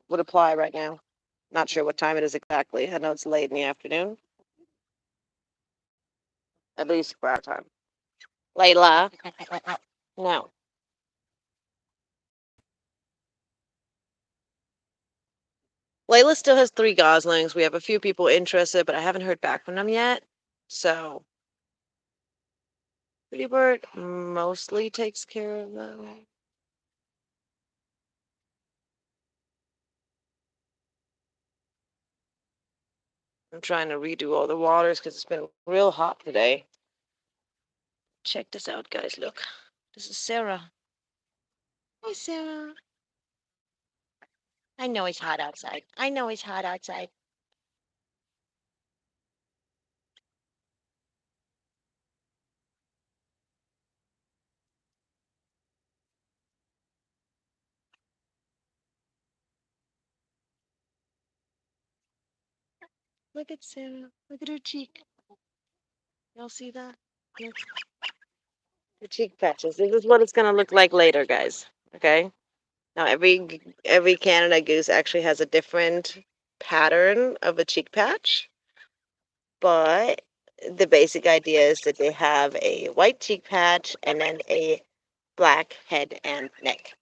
would apply right now. Not sure what time it is exactly. I know it's late in the afternoon, at least for our time. Layla, no. Layla still has 3 goslings. We have a few people interested, but I haven't heard back from them yet. So, Pretty Bird mostly takes care of them. I'm trying to redo all the waters because it's been real hot today. Check this out, guys. Look. This is Sarah. Hi, Sarah. I know it's hot outside. I know it's hot outside. Look at Sarah. Look at her cheek. Y'all see that? Look. The cheek patches. This is what it's going to look like later, guys. Okay? Now, every Canada goose actually has a different pattern of a cheek patch, but the basic idea is that they have a white cheek patch and then a black head and neck.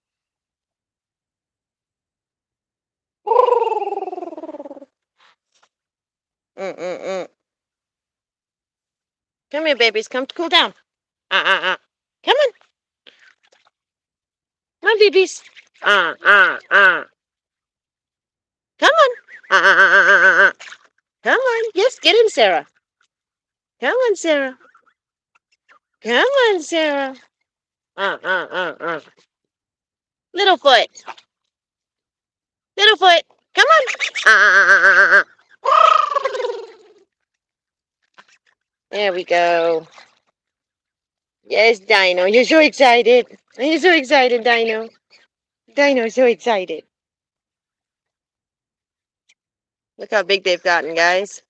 Mm-mm-mm. Come here, babies. Come to cool down. Uh. Come on. Come on, babies. Uh. Come on. Uh. Come on. Yes, get in, Sarah. Come on, Sarah. Come on, Sarah. Uh. Littlefoot. Littlefoot. Come on. There we go. Yes, Dino. You're so excited. You're so excited, Dino. Dino's so excited. Look how big they've gotten, guys.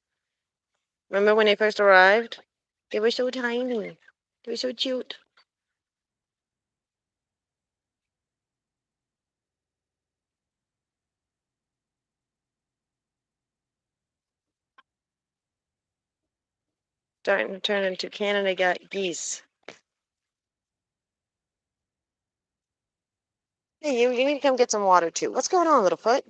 Remember when they first arrived? They were so tiny. They were so cute. Starting to turn into Canada geese. Hey, you need to come get some water too. What's going on, Littlefoot?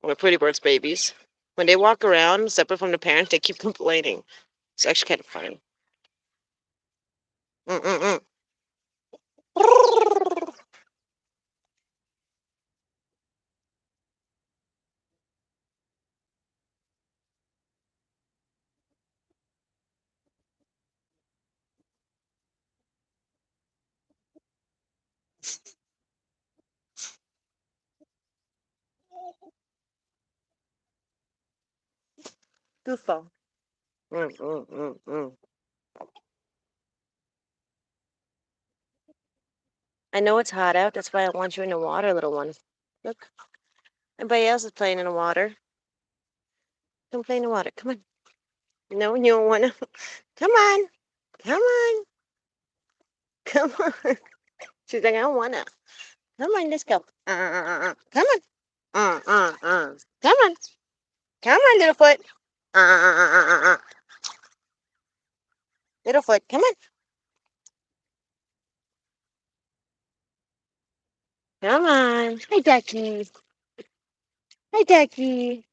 We're Pretty Bird's babies. When they walk around separate from the parents, they keep complaining. It's actually kind of funny. Mm-mm-mm. Goofball. Mm-mm-mm-mm. I know it's hot out. That's why I want you in the water, little one. Look. Everybody else is playing in the water. Come play in the water. Come on. No, you don't want to. Come on. Come on. Come on. She's like, I don't want to. Come on, let's go. Come on. Come on. Come on, little foot. Little foot, come on. Come on. Hi, ducky. Hi, ducky.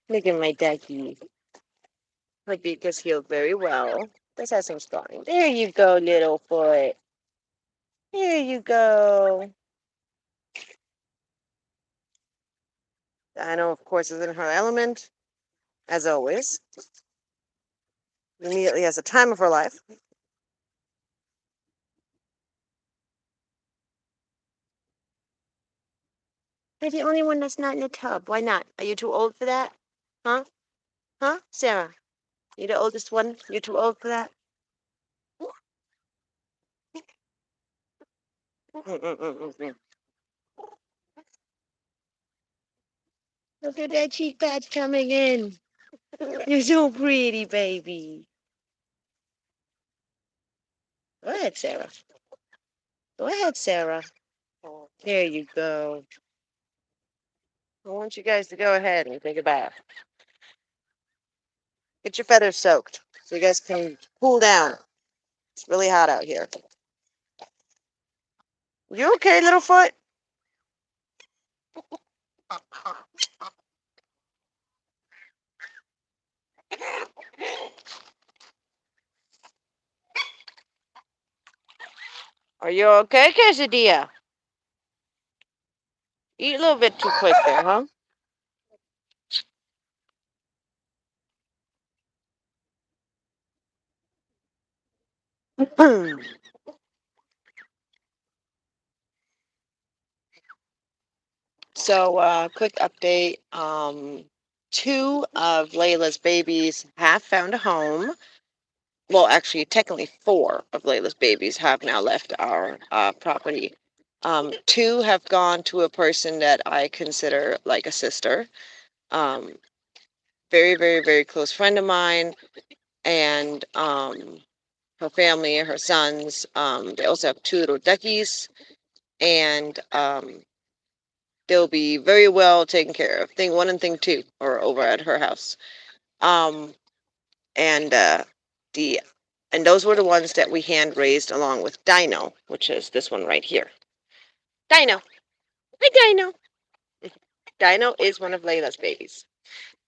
Look at my ducky. My beak has healed very well. This has some scarring. There you go, little foot. There you go. Dino, of course, is in her element, as always. Immediately has the time of her life. You're the only one that's not in the tub. Why not? Are you too old for that? Huh? Huh? Sarah, you're the oldest one? You're too old for that? Look at that cheek patch coming in. You're so pretty, baby. Go ahead, Sarah. Go ahead, Sarah. There you go. I want you guys to go ahead and take a bath. Get your feathers soaked so you guys can cool down. It's really hot out here. You okay, little foot? Are you okay, Quesadilla? Eat a little bit too quick there, huh? So, quick update. Two of Layla's babies have found a home. Well, actually, technically, four of Layla's babies have now left our property. Two have gone to a person that I consider like a sister. Um, very, very, very close friend of mine, and her family, her sons. They also have two little duckies, and they'll be very well taken care of. Thing one and thing two are over at her house. Um, and the and those were the ones that we hand raised along with Dino, which is this one right here. Dino, hi Dino. Dino is one of Layla's babies.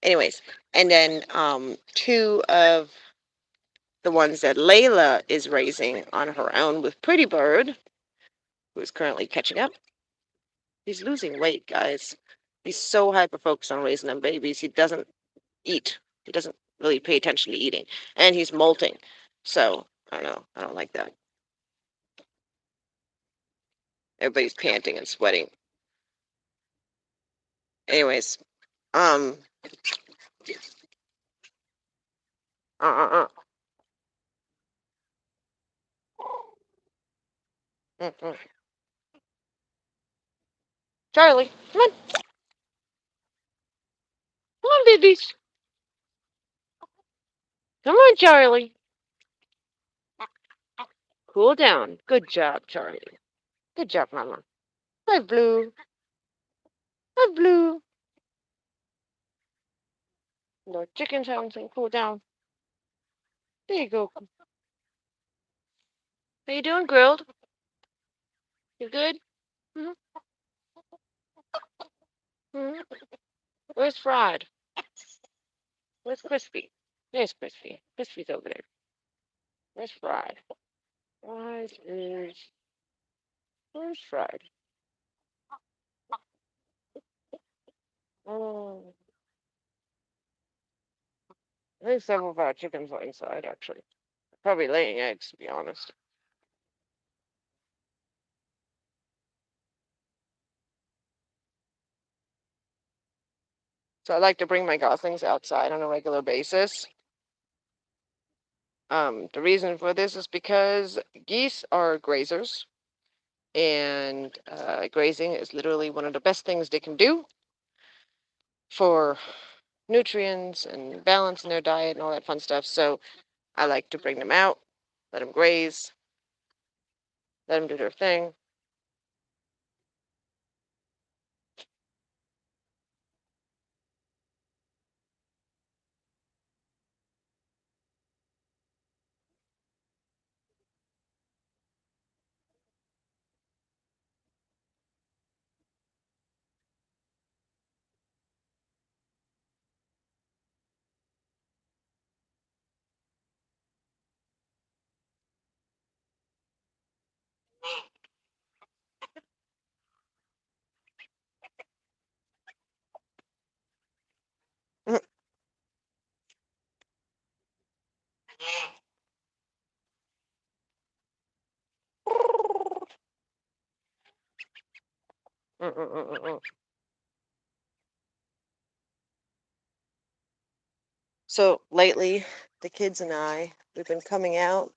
Anyways, and then two of the ones that Layla is raising on her own with Pretty Bird, who is currently catching up. He's losing weight, guys. He's so hyper focused on raising them babies. He doesn't eat. He doesn't really pay attention to eating, and he's molting. So I don't know. I don't like that. Everybody's panting and sweating. Anyways, um, uh, uh, uh. Mm-mm. Charlie, come on, come on, babies, come on, Charlie. Cool down. Good job, Charlie. Good job, Mama. Hi, Blue. Hi, Blue. The chicken's having some cool down. There you go. How you doing, grilled? You good? Mm-hmm. Mm-hmm. Where's fried? Where's crispy? There's crispy. Crispy's over there. Where's fried? Fried is. Where's fried? Oh, I think several of our chickens are inside, actually. Probably laying eggs, to be honest. So I like to bring my goslings outside on a regular basis. The reason for this is because geese are grazers, and grazing is literally one of the best things they can do for nutrients and balance in their diet and all that fun stuff. So I like to bring them out, let them graze, let them do their thing. So lately, the kids and I, we've been coming out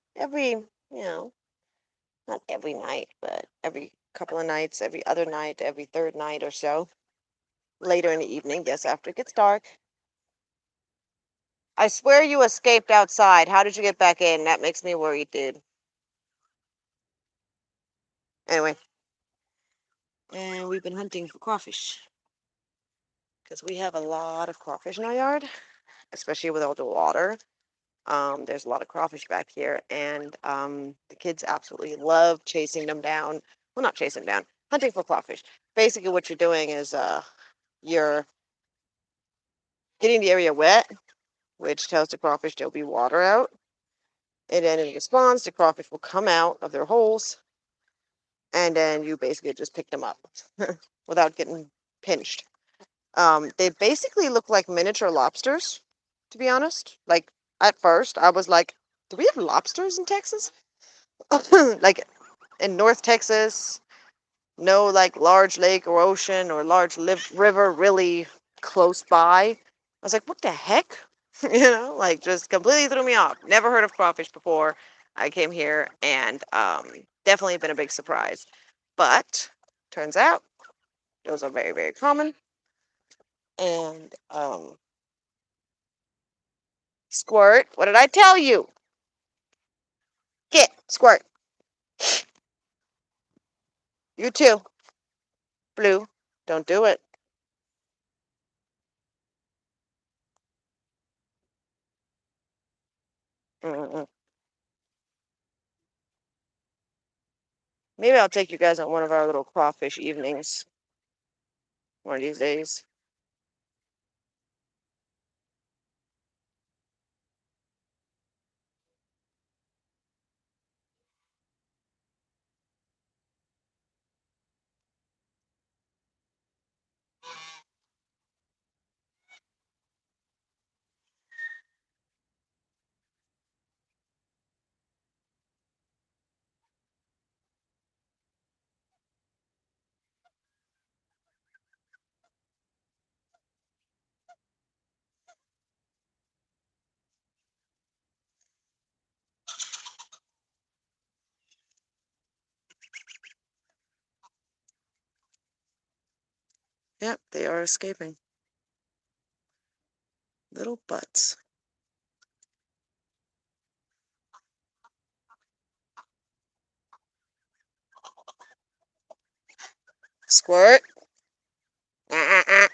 not every night, but every couple of nights, every other night, every third night or so, later in the evening, yes, after it gets dark. I swear you escaped outside. How did you get back in? That makes me worried, dude. Anyway, and we've been hunting for crawfish because we have a lot of crawfish in our yard, especially with all the water. There's a lot of crawfish back here, and the kids absolutely love chasing them down. Well, not chasing them down, hunting for crawfish. Basically, what you're doing is you're getting the area wet, which tells the crawfish there'll be water out. And then in response, the crawfish will come out of their holes, and then you basically just pick them up without getting pinched. They basically look like miniature lobsters, to be honest. Like, at first, I was like, do we have lobsters in Texas? Like, in North Texas, no, like, large lake or ocean or large river really close by. I was like, what the heck? Like, just completely threw me off. Never heard of crawfish before I came here, and definitely been a big surprise. But turns out those are very, very common. And Squirt, what did I tell you? Get, Squirt. You too. Blue, don't do it. Mm-mm. Maybe I'll take you guys on one of our little crawfish evenings one of these days. Yep, they are escaping. Little butts. Squirt. Uh-uh-uh.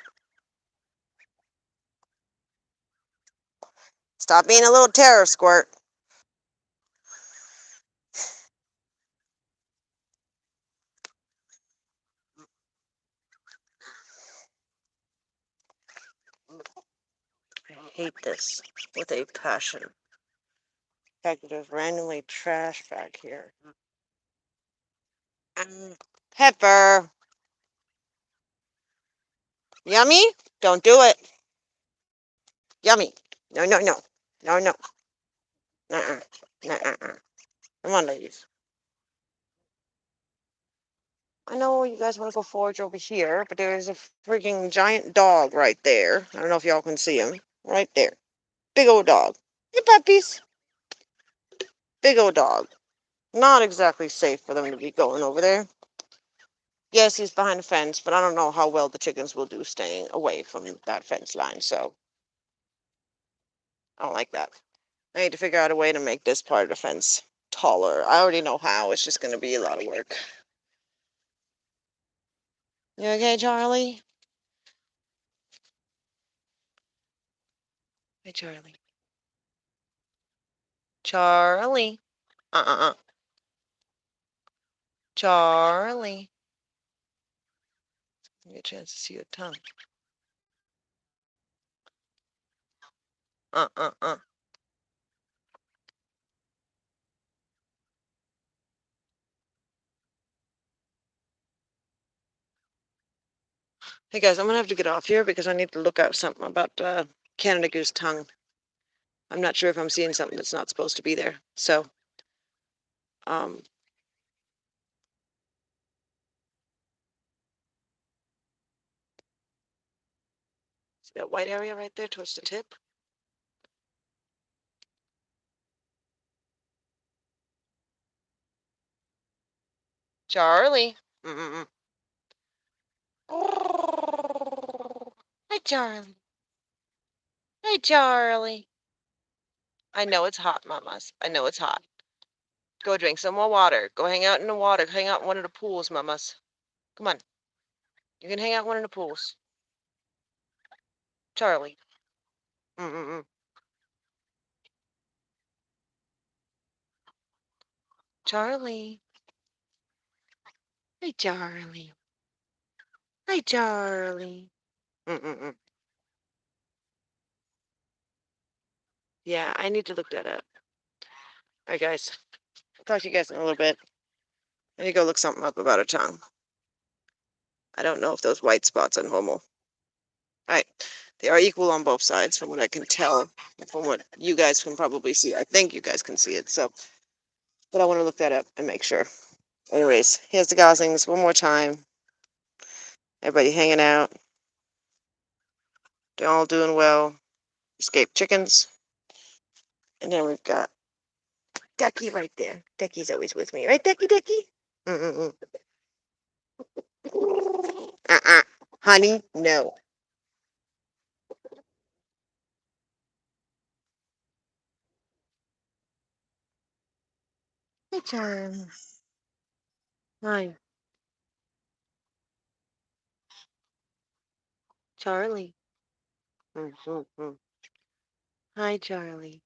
Stop being a little terror, Squirt. I hate this with a passion. The fact that there's randomly trash back here. Pepper. Yummy? Don't do it. Yummy. No, no, no. No, no. Uh-uh. Uh-uh. Come on, ladies. I know you guys want to go forage over here, but there's a freaking giant dog right there. I don't know if y'all can see him. Right there. Big old dog. Hey, puppies. Big old dog. Not exactly safe for them to be going over there. Yes, he's behind the fence, but I don't know how well the chickens will do staying away from that fence line, so I don't like that. I need to figure out a way to make this part of the fence taller. I already know how. It's just going to be a lot of work. You okay, Charlie? Hey, Charlie. Charlie. Uh-uh-uh. Charlie. Give me a chance to see your tongue. Uh-uh-uh. Hey, guys, I'm going to have to get off here because I need to look out something about Canada Goose tongue. I'm not sure if I'm seeing something that's not supposed to be there. So, um, see that white area right there towards the tip? Charlie. Mm-mm-mm. Hi, Charlie. Hi, Charlie. I know it's hot, mamas. I know it's hot. Go drink some more water. Go hang out in the water. Hang out in one of the pools, mamas. Come on. You can hang out in one of the pools. Charlie. Mm-mm-mm. Charlie. Hey, Charlie. Hey, Charlie. Mm-mm-mm. Yeah, I need to look that up. All right, guys. I'll talk to you guys in a little bit. I need to go look something up about her tongue. I don't know if those white spots are normal. All right. They are equal on both sides from what I can tell, from what you guys can probably see. I think you guys can see it. So, but I want to look that up and make sure. Anyways, here's the Goslings one more time. Everybody hanging out. They're all doing well. Escaped chickens. And then we've got Ducky right there. Ducky's always with me. Right, Ducky, Ducky? Mm-mm-mm. Uh-uh. Honey, no. Hey, Charlie. Hi. Charlie. Mm-hmm. Hi, Charlie.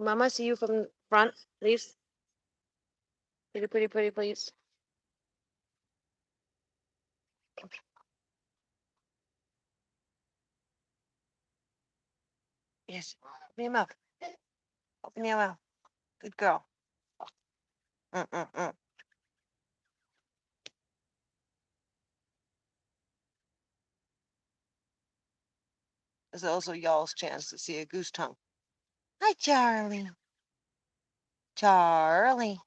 Mama, see you from front, please. Pretty, pretty, pretty, please. Yes. Open your mouth. Open your mouth. Good girl. Mm-mm-mm. This is also y'all's chance to see a goose tongue. Hi, Charlie. Charlie.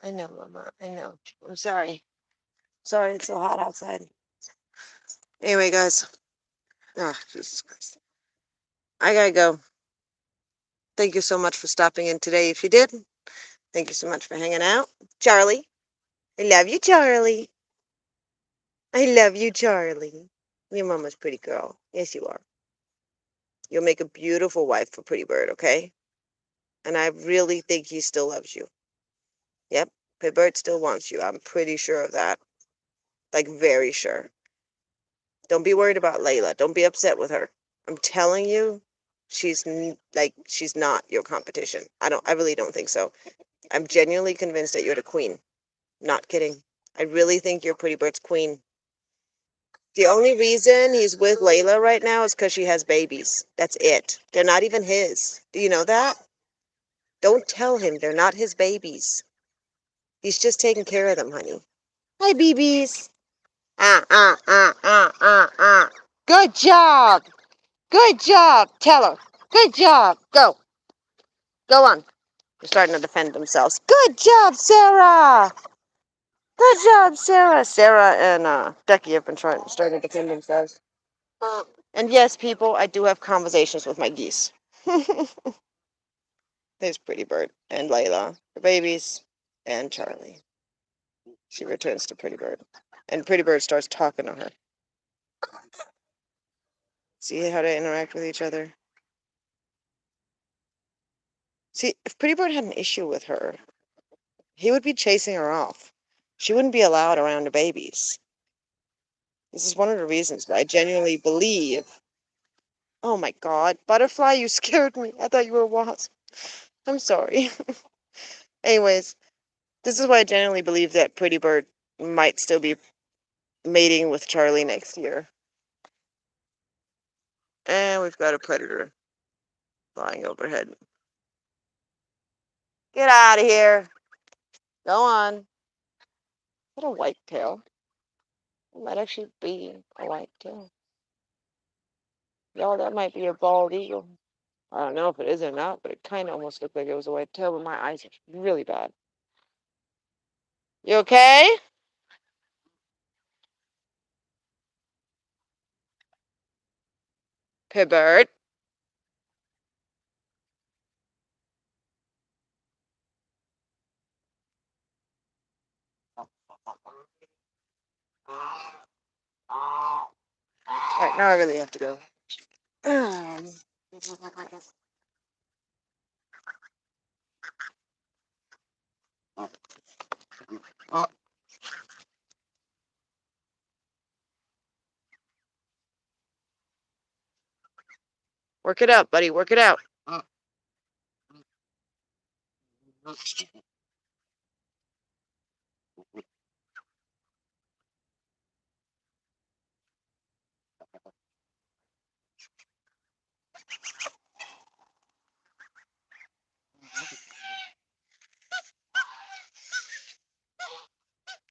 I know, Mama. I know. I'm sorry. Sorry it's so hot outside. Anyway, guys. Ah, Jesus Christ. I gotta go. Thank you so much for stopping in today. If you did, thank you so much for hanging out. Charlie. I love you, Charlie. I love you, Charlie. Your mama's pretty girl. Yes, you are. You'll make a beautiful wife for Pretty Bird, okay? And I really think he still loves you. Yep. Pretty Bird still wants you. I'm pretty sure of that. Like, very sure. Don't be worried about Layla. Don't be upset with her. I'm telling you, she's not your competition. I really don't think so. I'm genuinely convinced that you're the queen. Not kidding. I really think you're Pretty Bird's queen. The only reason he's with Layla right now is because she has babies. That's it. They're not even his. Do you know that? Don't tell him they're not his babies. He's just taking care of them, honey. Hi, babies. Ah. Good job. Good job. Tell her. Good job. Go. Go on. They're starting to defend themselves. Good job, Sarah. Good job, Sarah. Sarah and Becky have been starting to defend themselves. And yes, people, I do have conversations with my geese. There's Pretty Bird and Layla, the babies, and Charlie. She returns to Pretty Bird. And Pretty Bird starts talking to her. See how they interact with each other? See, if Pretty Bird had an issue with her, he would be chasing her off. She wouldn't be allowed around the babies. This is one of the reasons that I genuinely believe. Oh my God, butterfly, you scared me. I thought you were a wasp. I'm sorry. Anyways, this is why I genuinely believe that Pretty Bird might still be mating with Charlie next year. And we've got a predator flying overhead. Get out of here. Go on. Is that a white tail? It might actually be a white tail. Y'all, that might be a bald eagle. I don't know if it is or not, but it kind of almost looked like it was a white tail, but my eyes are really bad. You okay? Pibbert. All right, now I really have to go. Work it out, buddy. Work it out.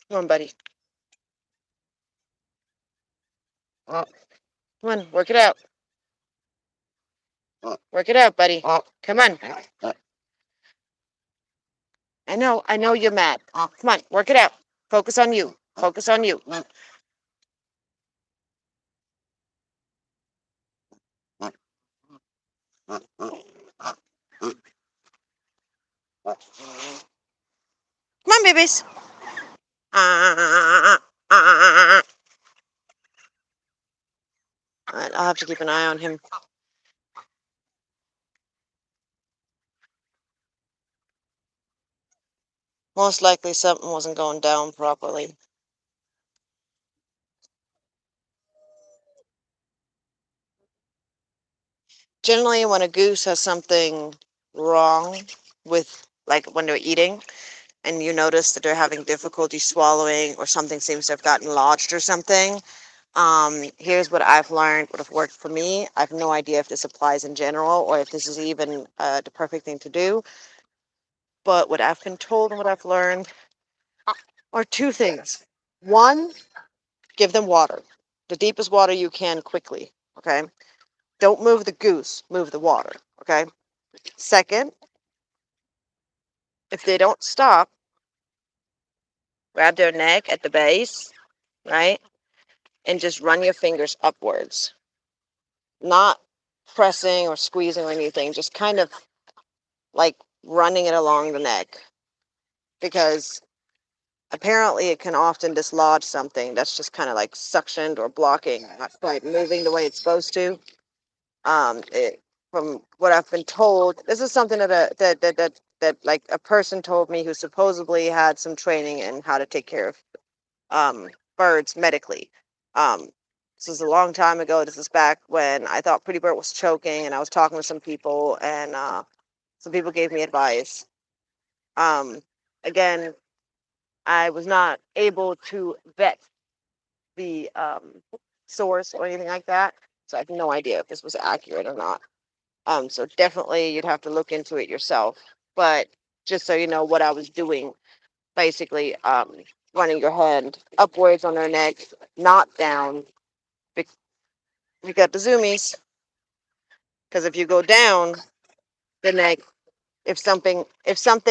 Come on, buddy. Come on, work it out. Work it out, buddy. Come on. I know you're mad. Come on, work it out. Focus on you. Focus on you. Come on, babies. I'll have to keep an eye on him. Most likely something wasn't going down properly. Generally, when a goose has something wrong with, like when they're eating, and you notice that they're having difficulty swallowing or something seems to have gotten lodged or something, here's what I've learned would have worked for me. I have no idea if this applies in general or if this is even the perfect thing to do. But what I've been told and what I've learned are two things. One, give them water, the deepest water you can quickly. Okay. Don't move the goose, move the water. Okay. Second, if they don't stop, grab their neck at the base, right? And just run your fingers upwards, not pressing or squeezing or anything, just kind of like running it along the neck because apparently it can often dislodge something that's just kind of like suctioned or blocking, not quite moving the way it's supposed to. It, from what I've been told, this is something that like a person told me who supposedly had some training in how to take care of birds medically. Um, this is a long time ago. This is back when I thought Pretty Bird was choking, and I was talking to some people, and some people gave me advice. Um, Again, I was not able to vet the source or anything like that, so I have no idea if this was accurate or not. So definitely you'd have to look into it yourself. But just so you know what I was doing, basically running your hand upwards on their neck, not down. We got the zoomies, because if you go down the neck, if something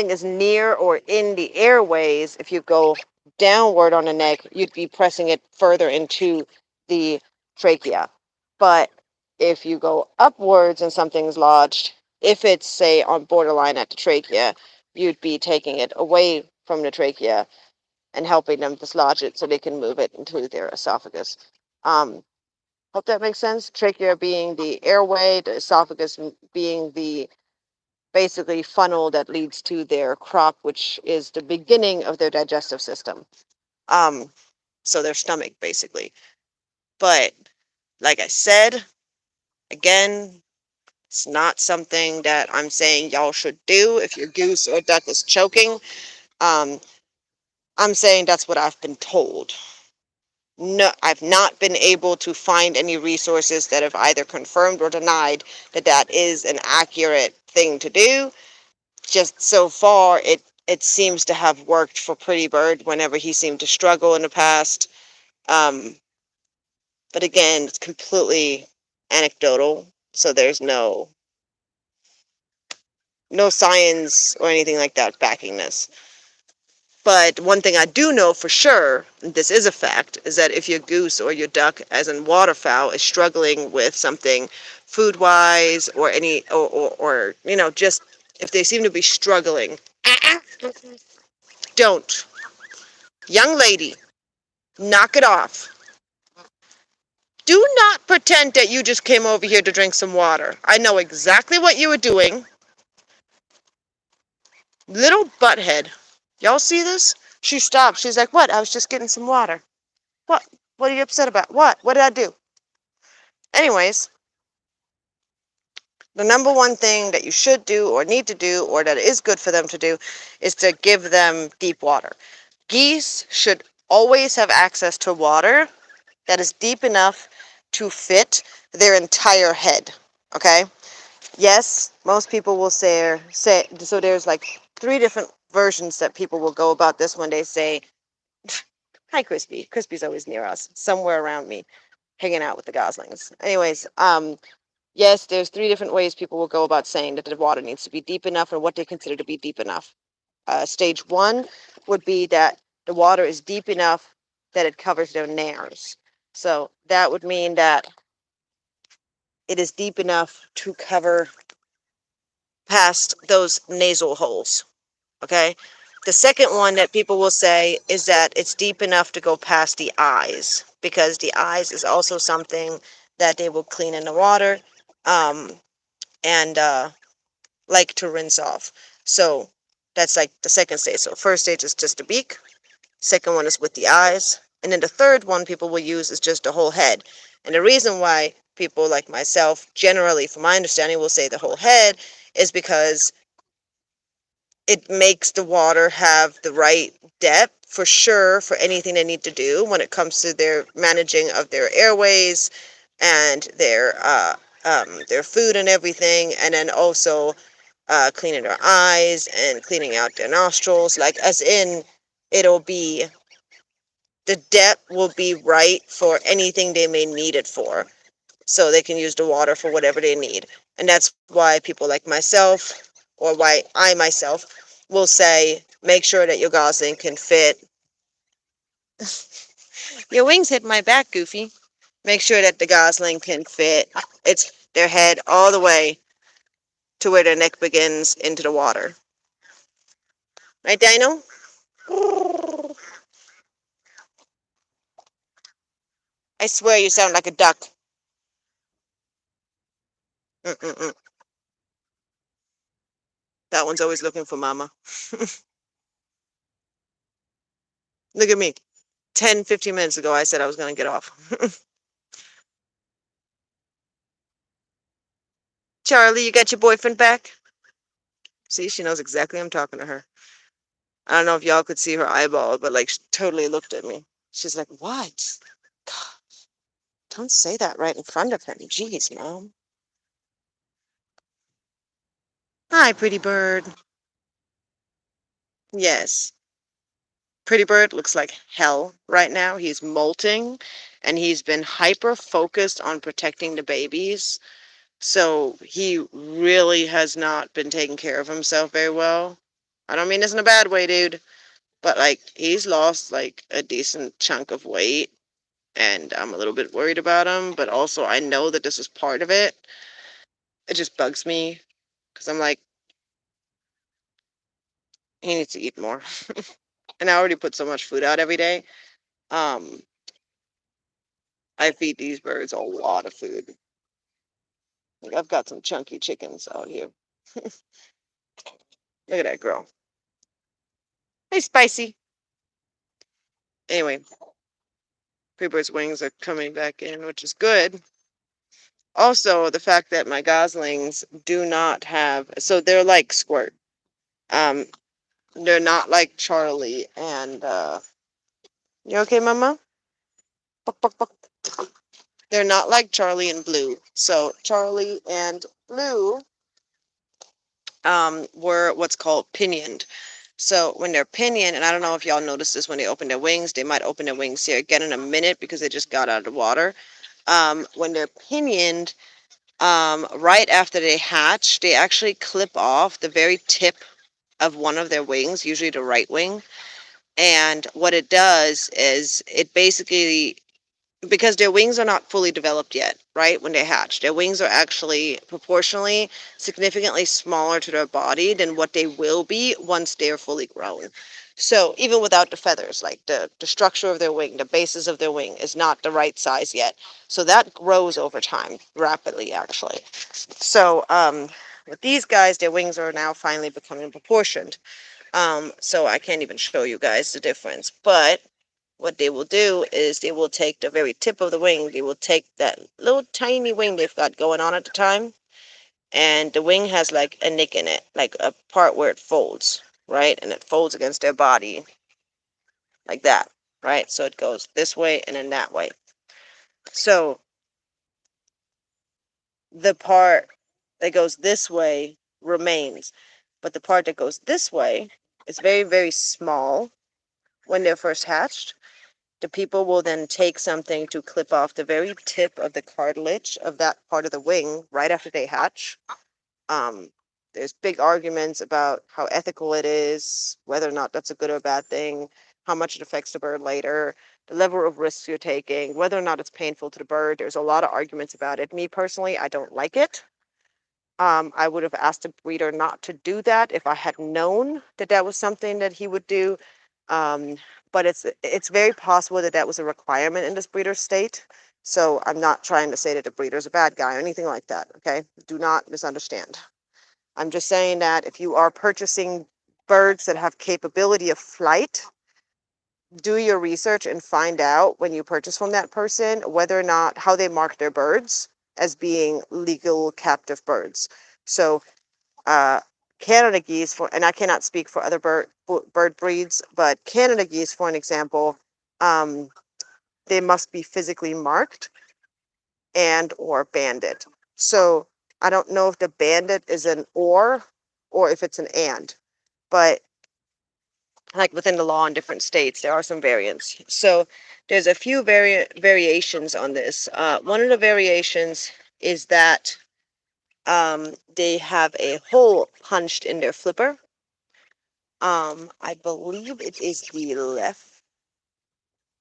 is near or in the airways, if you go downward on the neck, you'd be pressing it further into the trachea. But if you go upwards and something's lodged, if it's say on borderline at the trachea, you'd be taking it away from the trachea and helping them dislodge it so they can move it into their esophagus. Um, Hope that makes sense. Trachea being the airway, the esophagus being the basically funnel that leads to their crop, which is the beginning of their digestive system. Um, so their stomach, basically. But like I said, again, it's not something that I'm saying y'all should do if your goose or duck is choking. Um, I'm saying that's what I've been told. No, I've not been able to find any resources that have either confirmed or denied that that is an accurate thing to do. Just so far, it seems to have worked for Pretty Bird whenever he seemed to struggle in the past. Um, but again, it's completely anecdotal, so there's no science or anything like that backing this. But one thing I do know for sure, and this is a fact, is that if your goose or your duck, as in waterfowl, is struggling with something food-wise or any, or just if they seem to be struggling, don't. Young lady, Knock it off. Do not pretend that you just came over here to drink some water. I know exactly what you were doing. Little butthead. Y'all see this? She stopped. She's like, what? I was just getting some water. What? What are you upset about? What? What did I do? Anyways, the number one thing that you should do or need to do or that is good for them to do is to give them deep water. Geese should always have access to water that is deep enough to fit their entire head. Okay? Yes, most people will say so there's like three different versions that people will go about this when they say, hi Crispy. Crispy's always near us, somewhere around me, hanging out with the goslings. Anyways, yes, there's three different ways people will go about saying that the water needs to be deep enough or what they consider to be deep enough. Stage one would be that the water is deep enough that it covers their nares. So that would mean that it is deep enough to cover past those nasal holes. Okay. The second one that people will say is that it's deep enough to go past the eyes, because the eyes is also something that they will clean in the water, um, and like to rinse off. So that's like the second stage. So first stage is just the beak. Second one is with the eyes. And then the third one people will use is just the whole head. And the reason why people like myself, generally, from my understanding, will say the whole head is because it makes the water have the right depth for sure for anything they need to do when it comes to their managing of their airways and their food and everything, and then also cleaning their eyes and cleaning out their nostrils, like as in it'll be the depth will be right for anything they may need it for, so they can use the water for whatever they need. And that's why people like myself, or why I myself, will say, make sure that your gosling can fit. Your wings hit my back, Goofy. Make sure that the gosling can fit their head all the way to where their neck begins into the water. Right, Dino? I swear you sound like a duck. Mm-mm-mm. That one's always looking for mama. Look at me. 10, 15 minutes ago, I said I was going to get off. Charlie, you got your boyfriend back? See, she knows exactly I'm talking to her. I don't know if y'all could see her eyeball, but like she totally looked at me. She's like, what? God, don't say that right in front of him. Jeez, Mom. Hi, pretty bird. Yes. Pretty bird looks like hell right now. He's molting and he's been hyper focused on protecting the babies. So he really has not been taking care of himself very well. I don't mean this in a bad way, dude, but like he's lost like a decent chunk of weight, and I'm a little bit worried about him, but also I know that this is part of it. It just bugs me because I'm like, he needs to eat more. And I already put so much food out every day. Um, I feed these birds a lot of food. Like I've got some chunky chickens out here. Look at that girl. Hey, Spicy. Anyway, Creeper's wings are coming back in, which is good. Also, the fact that my goslings do not have, so they're like Squirt. Um, they're not like Charlie and you okay, Mama? Buck, buck, buck. They're not like Charlie and Blue. So Charlie and Blue were what's called pinioned. So when they're pinioned, and I don't know if y'all noticed this when they open their wings, they might open their wings here again in a minute because they just got out of the water. When they're pinioned, right after they hatch, they actually clip off the very tip of one of their wings, usually the right wing. And what it does is it basically, because their wings are not fully developed yet, right? When they hatch, their wings are actually proportionally significantly smaller to their body than what they will be once they're fully grown. So even without the feathers, like the structure of their wing, the bases of their wing is not the right size yet. So that grows over time rapidly, actually. So with these guys, their wings are now finally becoming proportioned. So I can't even show you guys the difference. But what they will do is they will take the very tip of the wing, they will take that little tiny wing they've got going on at the time, and the wing has like a nick in it, like a part where it folds, right? And it folds against their body like that, right? So it goes this way and then that way. So the part that goes this way remains, but the part that goes this way is very, very small when they're first hatched. The people will then take something to clip off the very tip of the cartilage of that part of the wing right after they hatch. Um, there's big arguments about how ethical it is, whether or not that's a good or bad thing, how much it affects the bird later, the level of risks you're taking, whether or not it's painful to the bird. There's a lot of arguments about it. Me personally, I don't like it. I would have asked the breeder not to do that if I had known that that was something that he would do. Um, but it's very possible that that was a requirement in this breeder's state. So I'm not trying to say that the breeder's a bad guy or anything like that. Okay, do not misunderstand. I'm just saying that if you are purchasing birds that have capability of flight, do your research and find out when you purchase from that person whether or not how they mark their birds as being legal captive birds. So uh, Canada geese, for, and I cannot speak for other bird breeds, but Canada geese, for an example, um, they must be physically marked and or banded. So I don't know if the banded is an or if it's an and, but like within the law in different states, there are some variants. So there's a few variations on this. One of the variations is that they have a hole punched in their flipper. I believe it is the left.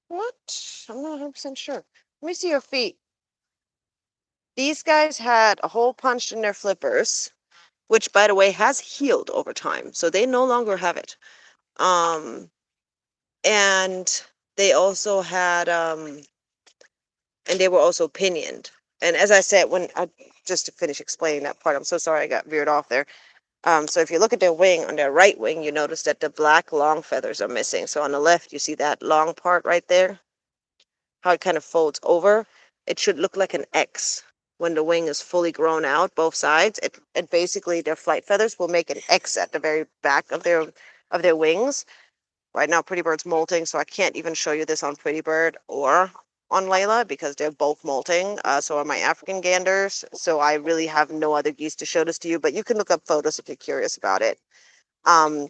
What? I'm not 100% sure. Let me see your feet. These guys had a hole punched in their flippers, which, by the way, has healed over time. So they no longer have it. Um, and they also had, and they were also pinioned. And as I said, just to finish explaining that part, I'm so sorry I got veered off there. So if you look at their wing, on their right wing, you notice that the black long feathers are missing. So on the left, you see that long part right there, how it kind of folds over. It should look like an X when the wing is fully grown out, both sides. It basically, their flight feathers will make an X at the very back of their wings. Right now, Pretty Bird's molting, so I can't even show you this on Pretty Bird or on Layla because they're both molting. So are my African ganders. So I really have no other geese to show this to you, but you can look up photos if you're curious about it. Um,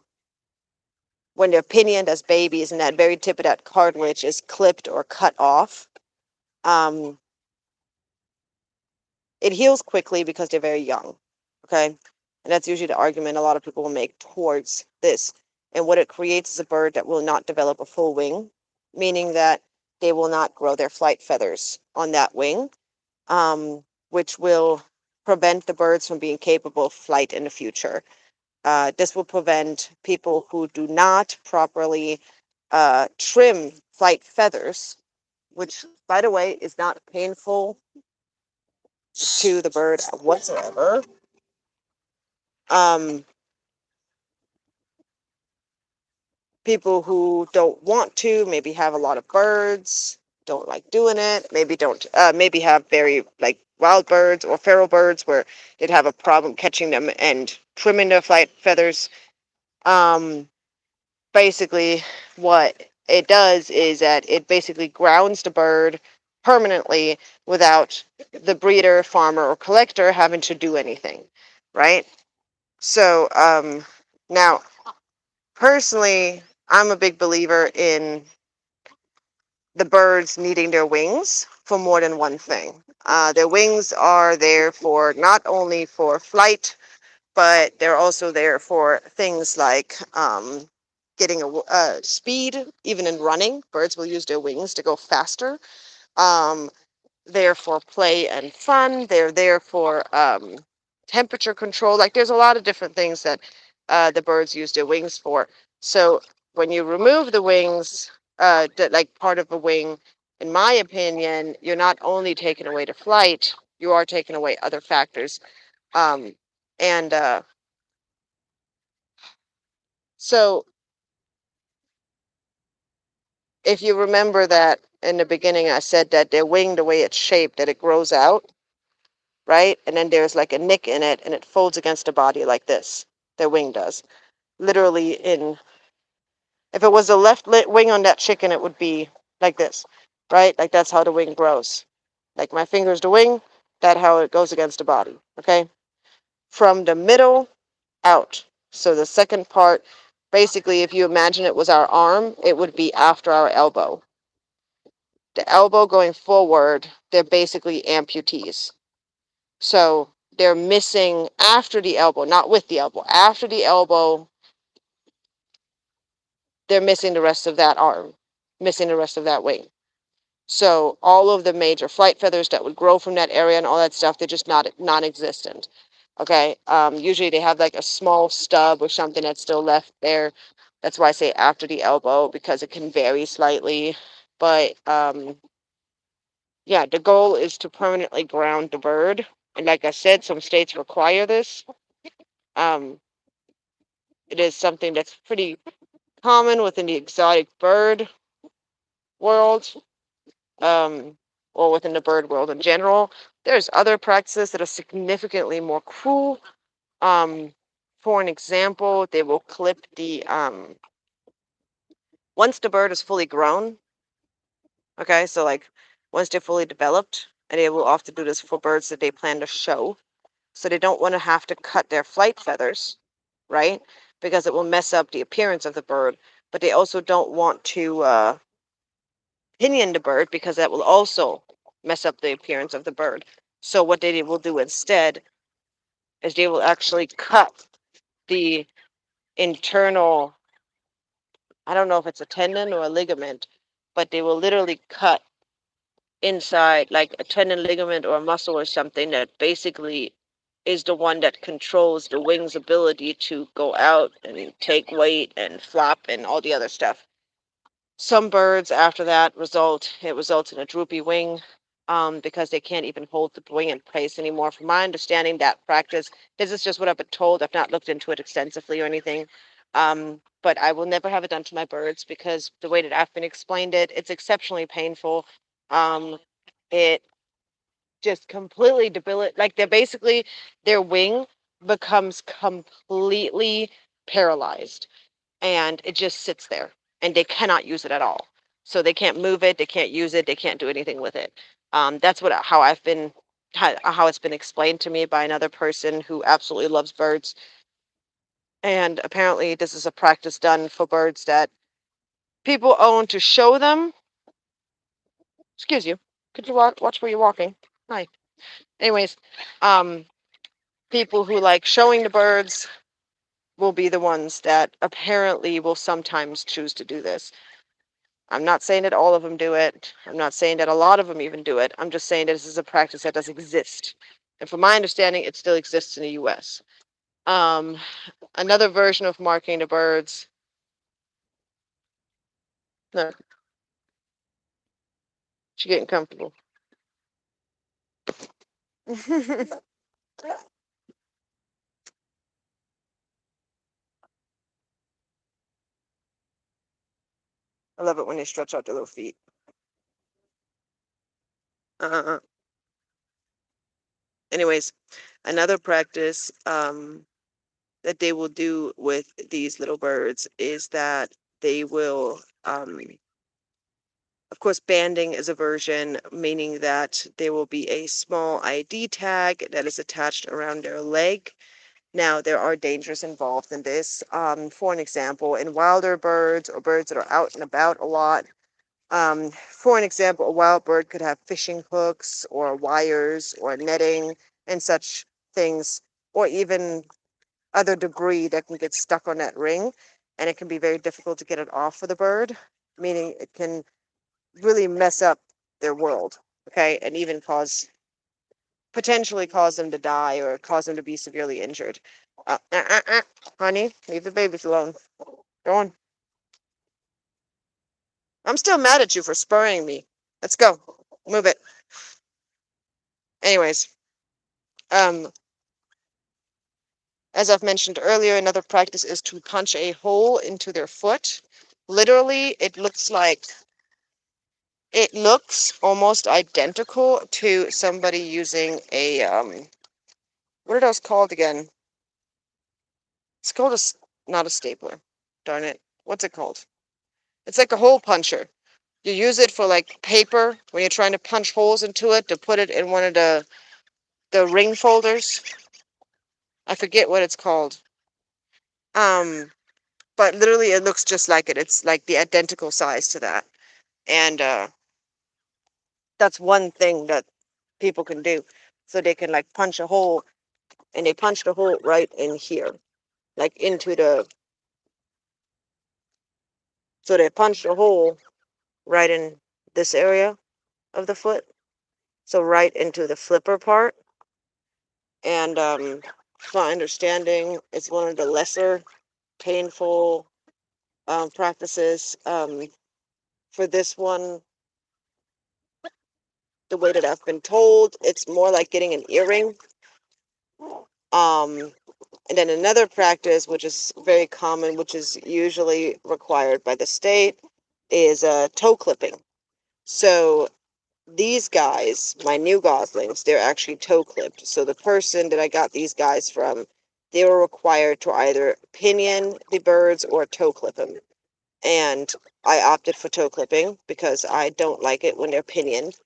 when they're pinioned as babies and that very tip of that cartilage is clipped or cut off, um, it heals quickly because they're very young. Okay. And that's usually the argument a lot of people will make towards this. And what it creates is a bird that will not develop a full wing, meaning that they will not grow their flight feathers on that wing, which will prevent the birds from being capable of flight in the future. This will prevent people who do not properly trim flight feathers, which, by the way, is not painful to the bird whatsoever. Um, People who don't want to, maybe have a lot of birds, don't like doing it, maybe don't, maybe have very like wild birds or feral birds where they'd have a problem catching them and trimming their flight feathers. Um, Basically, what it does is that it basically grounds the bird permanently without the breeder, farmer, or collector having to do anything, right? So now, personally, I'm a big believer in the birds needing their wings for more than one thing. Their wings are there for not only for flight, but they're also there for things like getting a speed, even in running. Birds will use their wings to go faster. Um, they're for play and fun. They're there for temperature control. Like there's a lot of different things that the birds use their wings for. So when you remove the wings, like part of a wing, in my opinion, you're not only taking away the flight, you are taking away other factors. Um, and so if you remember that in the beginning, I said that their wing, the way it's shaped, that it grows out, right? And then there's like a nick in it and it folds against the body like this. Their wing does. Literally if it was the left wing on that chicken, it would be like this, right? Like that's how the wing grows. Like my finger's the wing, that's how it goes against the body, okay? From the middle out. So the second part, basically, if you imagine it was our arm, it would be after our elbow. The elbow going forward, they're basically amputees. So they're missing after the elbow, not with the elbow. After the elbow, they're missing the rest of that arm, missing the rest of that wing. So all of the major flight feathers that would grow from that area and all that stuff, they're just not non-existent. Okay. Usually they have like a small stub or something that's still left there. That's why I say after the elbow, because it can vary slightly. But yeah, the goal is to permanently ground the bird. And like I said, some states require this. Um, it is something that's pretty common within the exotic bird world, um, or within the bird world in general. There's other practices that are significantly more cruel. For an example, they will clip the once the bird is fully grown. Okay, so like once they're fully developed, and they will often do this for birds that they plan to show. So they don't want to have to cut their flight feathers, right? Because it will mess up the appearance of the bird. But they also don't want to pinion the bird because that will also mess up the appearance of the bird. So what they will do instead is they will actually cut the internal, I don't know if it's a tendon or a ligament, but they will literally cut inside like a tendon, ligament, or a muscle or something that basically is the one that controls the wing's ability to go out and take weight and flap and all the other stuff. Some birds after that it results in a droopy wing, because they can't even hold the wing in place anymore. From my understanding, that practice, this is just what I've been told. I've not looked into it extensively or anything. But I will never have it done to my birds because the way that I've been explained it, it's exceptionally painful. It just completely debilitate, like they're basically, their wing becomes completely paralyzed and it just sits there and they cannot use it at all. So they can't move it, they can't use it, they can't do anything with it. That's how I've been, how it's been explained to me by another person who absolutely loves birds. And apparently this is a practice done for birds that people own to show them. Excuse you. Could you watch where you're walking? Hi. Anyways, um, people who like showing the birds will be the ones that apparently will sometimes choose to do this. I'm not saying that all of them do it. I'm not saying that a lot of them even do it. I'm just saying that this is a practice that does exist. And from my understanding, it still exists in the US. Um, Another version of marking the birds. No, she's getting comfortable. I love it when they stretch out their little feet. Uh, Anyways, another practice that they will do with these little birds is that they will, of course, banding is a version, meaning that there will be a small ID tag that is attached around their leg. Now, there are dangers involved in this. For an example, in wilder birds or birds that are out and about a lot, for an example, a wild bird could have fishing hooks or wires or netting and such things, or even other debris that can get stuck on that ring, and it can be very difficult to get it off for the bird, meaning it can really mess up their world, okay, and even potentially cause them to die or cause them to be severely injured. Honey, leave the babies alone. Go on. I'm still mad at you for spurring me. Let's go. Move it. Anyways, um, as I've mentioned earlier, another practice is to punch a hole into their foot. Literally, it looks almost identical to somebody using a what are those called again? It's called not a stapler. Darn it. What's it called? It's like a hole puncher. You use it for like paper when you're trying to punch holes into it to put it in one of the ring folders. I forget what it's called. Um, but literally it looks just like it. It's like the identical size to that. And that's one thing that people can do. So they can like punch a hole, and they punch the hole right in here, like into the, so they punch the hole right in this area of the foot. So right into the flipper part. And my understanding, it's one of the lesser painful practices. For this one, the way that I've been told, it's more like getting an earring. Um, and then another practice, which is very common, which is usually required by the state, is toe clipping. So these guys, my new goslings, they're actually toe clipped. So the person that I got these guys from, they were required to either pinion the birds or toe clip them. And I opted for toe clipping because I don't like it when they're pinioned.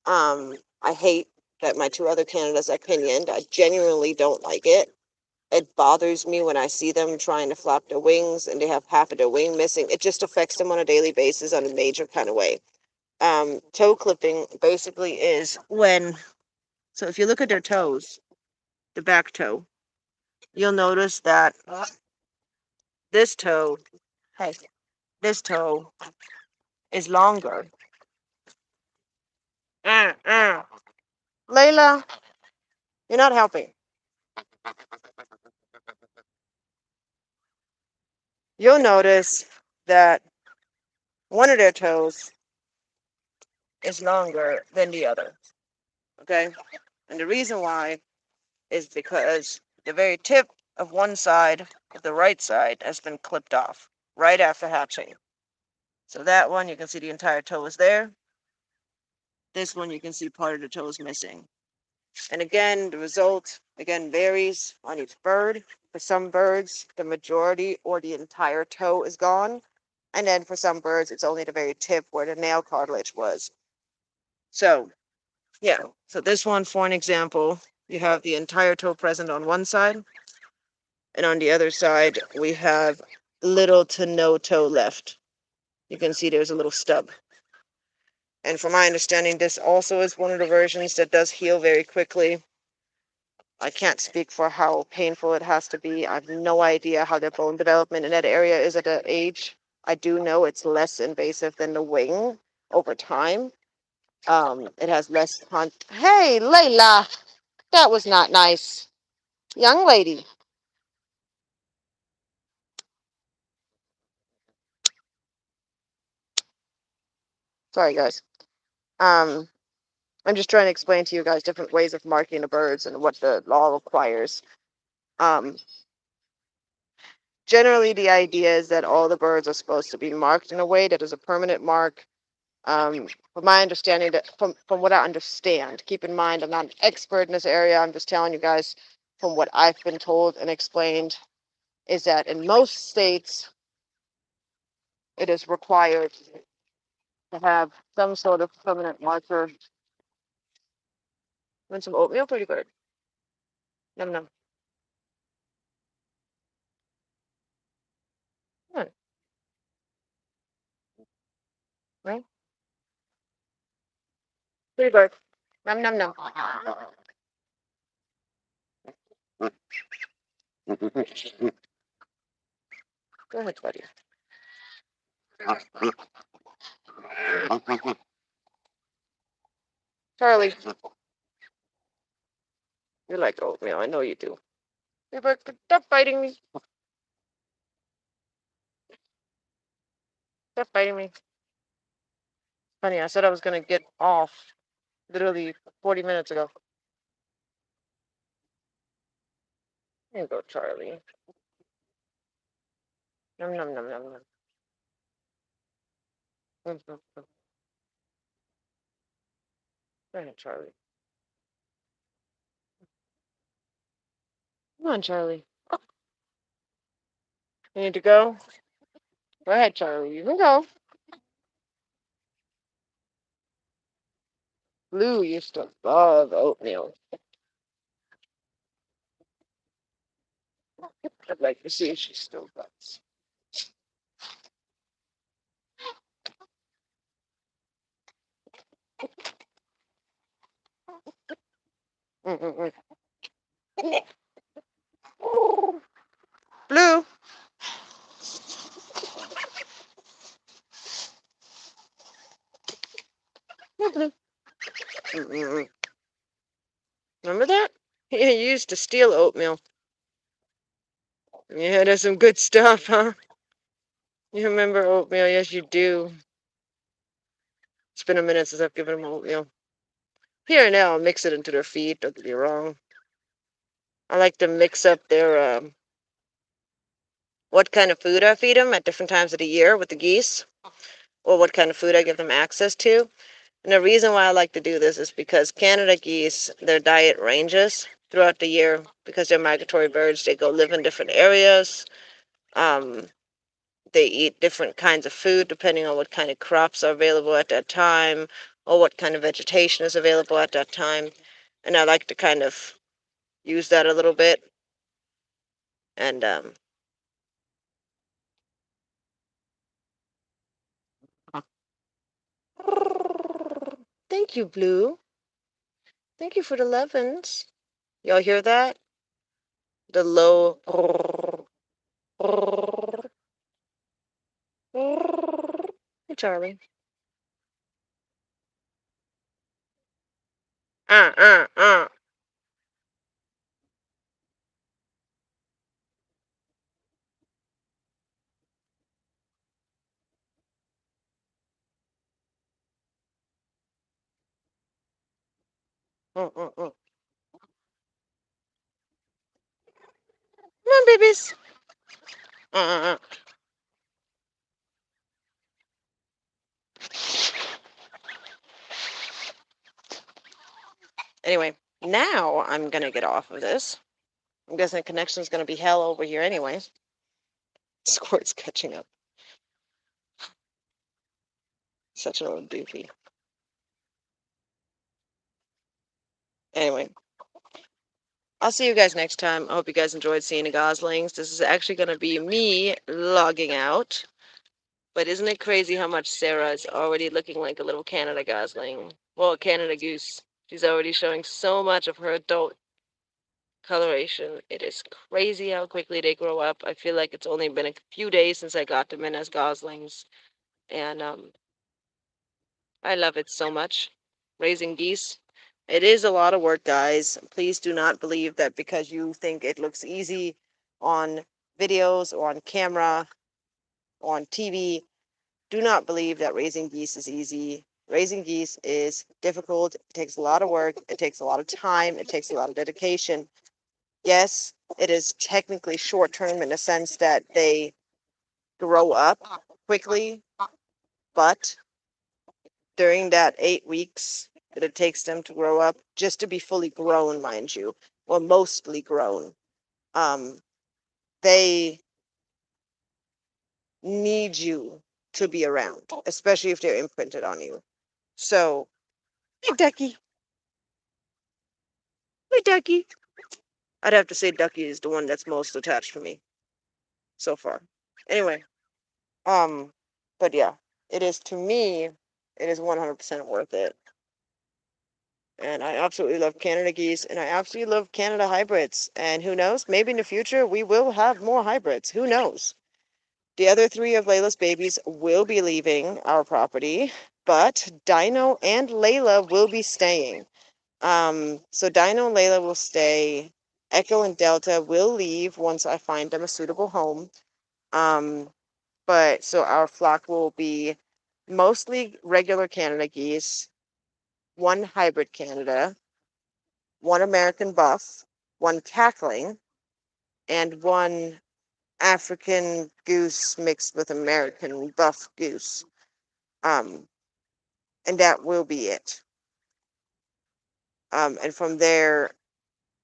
I hate that my two other Canadas are pinioned. I genuinely don't like it. It bothers me when I see them trying to flap their wings and they have half of their wing missing. It just affects them on a daily basis on a major kind of way. Toe clipping basically is when, so if you look at their toes, the back toe, you'll notice that this toe, hey, this toe is longer. Layla, you're not helping. You'll notice that one of their toes is longer than the other. Okay? And the reason why is because the very tip of one side, of the right side, has been clipped off right after hatching. So that one, you can see the entire toe is there. This one, you can see part of the toe is missing. And again, the result, again, varies on each bird. For some birds, the majority or the entire toe is gone. And then for some birds, it's only the very tip where the nail cartilage was. So, yeah. So this one, for an example, you have the entire toe present on one side. And on the other side, we have little to no toe left. You can see there's a little stub. And from my understanding, this also is one of the versions that does heal very quickly. I can't speak for how painful it has to be. I have no idea how their bone development in that area is at that age. I do know it's less invasive than the wing over time. It has less Hey, Layla, that was not nice. Young lady. Sorry, guys. Um, I'm just trying to explain to you guys different ways of marking the birds and what the law requires. Um, Generally, the idea is that all the birds are supposed to be marked in a way that is a permanent mark. From my understanding, that from what I understand, keep in mind I'm not an expert in this area. I'm just telling you guys from what I've been told and explained, is that in most states it is required to have some sort of permanent marker. Want some oatmeal? Pretty good. Num num. Hmm, right? Pretty good. Num num num. Go ahead, buddy. Charlie, you like oatmeal. I know you do. Hey, but stop biting me. Stop biting me. Honey, I said I was going to get off literally 40 minutes ago. Here you go, Charlie. Nom nom nom nom nom. Go ahead, Charlie. Come on, Charlie. You need to go? Go ahead, Charlie. You can go. Blue used to love oatmeal. I'd like to see if she still does. Mm-mm-mm. Blue. Blue. Mm-mm-mm. Remember that? Yeah, you used to steal oatmeal. Yeah, that's some good stuff, huh? You remember oatmeal? Yes, you do. It's been a minute since I've given them oatmeal. Here and now, I'll mix it into their feed. Don't get me wrong. I like to mix up their what kind of food I feed them at different times of the year with the geese, or what kind of food I give them access to. And the reason why I like to do this is because Canada geese, their diet ranges throughout the year because they're migratory birds. They go live in different areas. Um, they eat different kinds of food depending on what kind of crops are available at that time or what kind of vegetation is available at that time. And I like to kind of use that a little bit. And thank you, Blue. Thank you for the 11s. Y'all hear that? The low. Hey, Charlie. Uh, uh, uh. Come on, babies. Uh, uh, uh. Anyway, now I'm gonna get off of this. I'm guessing the connection's gonna be hell over here anyway. Squirt's catching up. Such an old doofy. Anyway, I'll see you guys next time. I hope you guys enjoyed seeing the Goslings. This is actually gonna be me logging out. But isn't it crazy how much Sarah is already looking like a little Canada Gosling? Well, a Canada Goose. She's already showing so much of her adult coloration. It is crazy how quickly they grow up. I feel like it's only been a few days since I got them in as Goslings. And I love it so much. Raising geese. It is a lot of work, guys. Please do not believe that because you think it looks easy on videos or on camera or on TV. Do not believe that raising geese is easy. Raising geese is difficult. It takes a lot of work. It takes a lot of time. It takes a lot of dedication. Yes, it is technically short term in the sense that they grow up quickly, but during that 8 weeks that it takes them to grow up, just to be fully grown, mind you, or mostly grown, um, they need you to be around, especially if they're imprinted on you. So, hey, Ducky. Hey, Ducky. I'd have to say Ducky is the one that's most attached to me so far. Anyway, um, but yeah, it is to me, it is 100% worth it. And I absolutely love Canada geese, and I absolutely love Canada hybrids. And who knows, maybe in the future we will have more hybrids. Who knows? The other three of Layla's babies will be leaving our property, but Dino and Layla will be staying. So Dino and Layla will stay. Echo and Delta will leave once I find them a suitable home. Um, but so our flock will be mostly regular Canada geese, one hybrid Canada, one American buff, one cackling, and one African goose mixed with American buff goose. Um, and that will be it. And from there,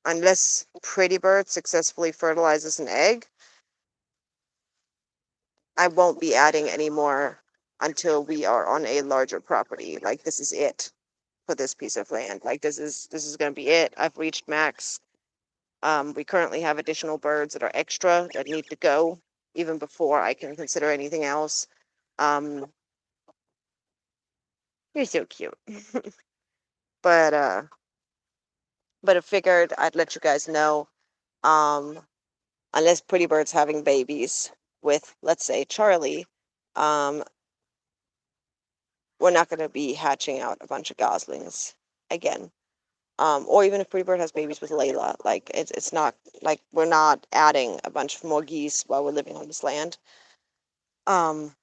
unless Pretty Bird successfully fertilizes an egg, I won't be adding any more until we are on a larger property. Like this is it for this piece of land. Like this is going to be it. I've reached max. We currently have additional birds that are extra that need to go even before I can consider anything else. Um, you're so cute. but uh, but I figured I'd let you guys know. Um, unless Pretty Bird's having babies with, let's say, Charlie, um, we're not going to be hatching out a bunch of goslings again. Or even if Pretty Bird has babies with Layla, like it's not like we're not adding a bunch of more geese while we're living on this land. Um,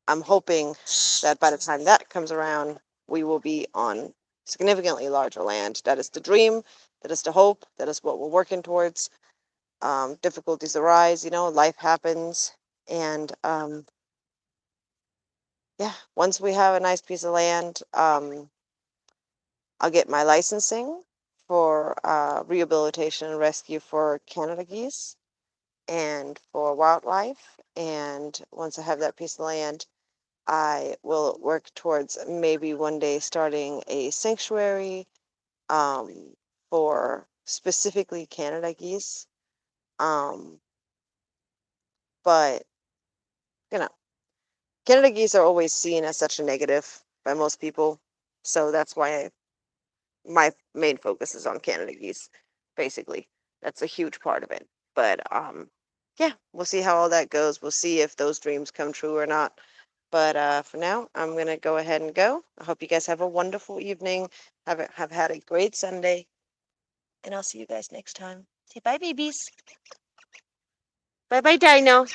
I'm hoping that by the time that comes around, we will be on significantly larger land. That is the dream. That is the hope. That is what we're working towards. Difficulties arise, life happens. And yeah, once we have a nice piece of land, I'll get my licensing for rehabilitation and rescue for Canada geese and for wildlife. And once I have that piece of land, I will work towards maybe one day starting a sanctuary um, for specifically Canada geese. Um, but, you know, Canada geese are always seen as such a negative by most people. So that's why my main focus is on Canada geese, basically. That's a huge part of it. But yeah, we'll see how all that goes. We'll see if those dreams come true or not. But for now, I'm gonna go ahead and go. I hope you guys have a wonderful evening. Have had a great Sunday, and I'll see you guys next time. Say bye, babies. Bye, bye, Dino.